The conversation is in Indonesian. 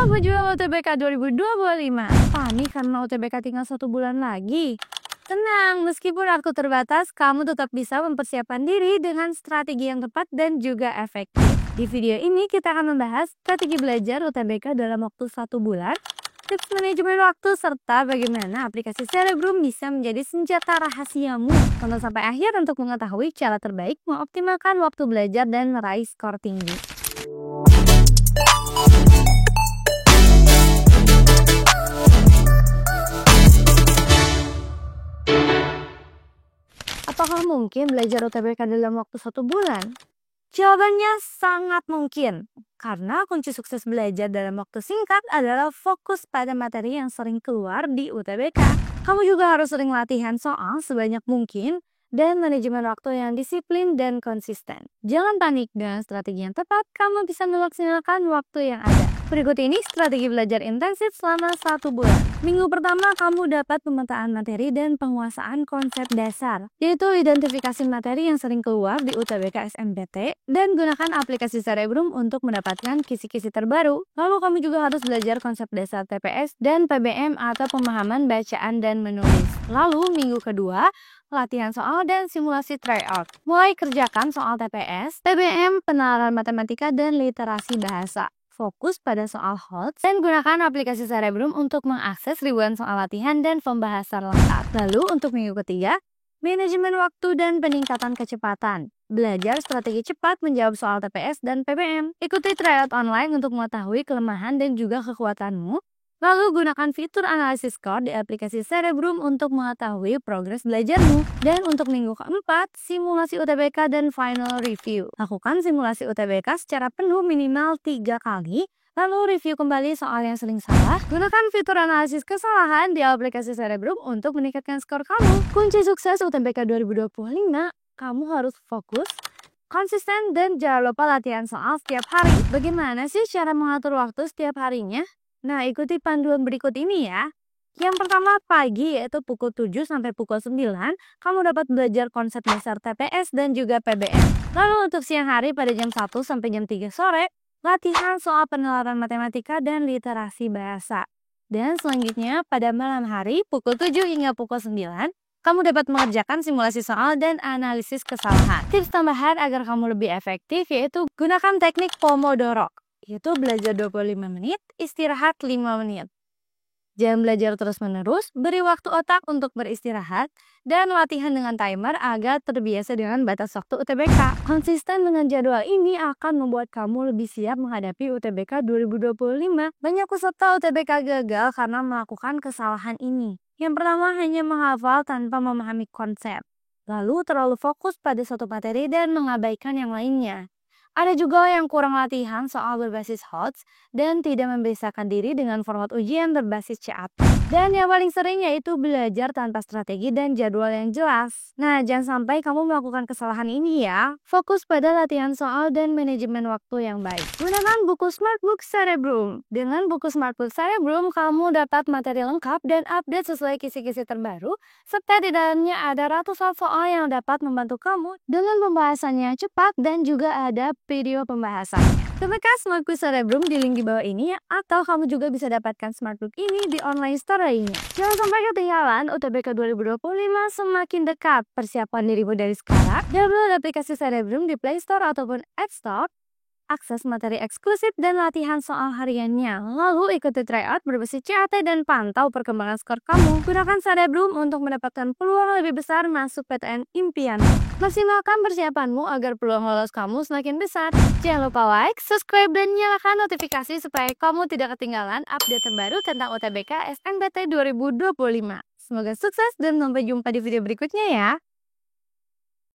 Selamat berjuang UTBK 2025. Panik karena UTBK tinggal 1 bulan lagi? Tenang, meskipun waktu terbatas, kamu tetap bisa mempersiapkan diri dengan strategi yang tepat dan juga efektif. Di video ini kita akan membahas strategi belajar UTBK dalam waktu 1 bulan, tips manajemen waktu, serta bagaimana aplikasi Cerebrum bisa menjadi senjata rahasiamu. Tonton sampai akhir untuk mengetahui cara terbaik mengoptimalkan waktu belajar dan meraih skor tinggi. Apakah mungkin belajar UTBK dalam waktu 1 bulan? Jawabannya sangat mungkin, karena kunci sukses belajar dalam waktu singkat adalah fokus pada materi yang sering keluar di UTBK. Kamu juga harus sering latihan soal sebanyak mungkin dan manajemen waktu yang disiplin dan konsisten. Jangan panik, dengan strategi yang tepat, kamu bisa memaksimalkan waktu yang ada. Berikut ini strategi belajar intensif selama 1 bulan. Minggu pertama, kamu dapat pemetaan materi dan penguasaan konsep dasar, yaitu identifikasi materi yang sering keluar di UTBK SNMPT dan gunakan aplikasi Cerebrum untuk mendapatkan kisi-kisi terbaru. Lalu kamu juga harus belajar konsep dasar TPS dan PBM atau pemahaman bacaan dan menulis. Lalu minggu kedua, latihan soal dan simulasi tryout. Mulai kerjakan soal TPS, PBM, penalaran matematika, dan literasi bahasa. Fokus pada soal hot dan gunakan aplikasi Cerebrum untuk mengakses ribuan soal latihan dan pembahasan lengkap. Lalu untuk minggu ketiga, manajemen waktu dan peningkatan kecepatan. Belajar strategi cepat menjawab soal TPS dan PBM. Ikuti tryout online untuk mengetahui kelemahan dan juga kekuatanmu. Lalu gunakan fitur analisis skor di aplikasi Cerebrum untuk mengetahui progres belajarmu. Dan untuk minggu keempat, simulasi UTBK dan final review. Lakukan simulasi UTBK secara penuh minimal 3 kali, lalu review kembali soal yang sering salah. Gunakan fitur analisis kesalahan di aplikasi Cerebrum untuk meningkatkan skor kamu. Kunci sukses UTBK 2025, kamu harus fokus, konsisten, dan jangan lupa latihan soal setiap hari. Bagaimana sih cara mengatur waktu setiap harinya? Nah, ikuti panduan berikut ini ya. Yang pertama, pagi, yaitu pukul 7 sampai pukul 9, kamu dapat belajar konsep dasar TPS dan juga PBM. Lalu untuk siang hari pada jam 1 sampai jam 3 sore, latihan soal penalaran matematika dan literasi bahasa. Dan selanjutnya, pada malam hari, pukul 7 hingga pukul 9, kamu dapat mengerjakan simulasi soal dan analisis kesalahan. Tips tambahan agar kamu lebih efektif yaitu gunakan teknik Pomodoro, yaitu belajar 25 menit, istirahat 5 menit. Jangan belajar terus-menerus, beri waktu otak untuk beristirahat, dan latihan dengan timer agar terbiasa dengan batas waktu UTBK. Konsisten dengan jadwal ini akan membuat kamu lebih siap menghadapi UTBK 2025. Banyak peserta UTBK gagal karena melakukan kesalahan ini. Yang pertama, hanya menghafal tanpa memahami konsep. Lalu terlalu fokus pada satu materi dan mengabaikan yang lainnya. Ada juga yang kurang latihan soal berbasis HOTS dan tidak membiasakan diri dengan format ujian berbasis CAT. Dan yang paling sering yaitu belajar tanpa strategi dan jadwal yang jelas. Nah, jangan sampai kamu melakukan kesalahan ini ya. Fokus pada latihan soal dan manajemen waktu yang baik. Gunakan buku Smartbook Cerebrum. Dengan buku Smartbook Cerebrum, kamu dapat materi lengkap dan update sesuai kisi-kisi terbaru, serta di dalamnya ada ratusan soal yang dapat membantu kamu dengan pembahasannya cepat dan juga ada video pembahasannya. Dapatkan Smartbook Cerebrum di link di bawah ini, atau kamu juga bisa dapatkan Smartbook ini di online store lainnya. Jangan sampai ketinggalan, UTBK 2025 semakin dekat. Persiapkan dirimu dari sekarang. Download aplikasi Cerebrum di Play Store ataupun App Store. Akses materi eksklusif dan latihan soal hariannya. Lalu ikuti tryout berbasis CAT dan pantau perkembangan skor kamu. Gunakan Cerebrum untuk mendapatkan peluang lebih besar masuk PTN impian. Maksimalkan persiapanmu agar peluang lolos kamu semakin besar. Jangan lupa like, subscribe, dan nyalakan notifikasi supaya kamu tidak ketinggalan update terbaru tentang UTBK SNMPT 2025. Semoga sukses dan sampai jumpa di video berikutnya ya.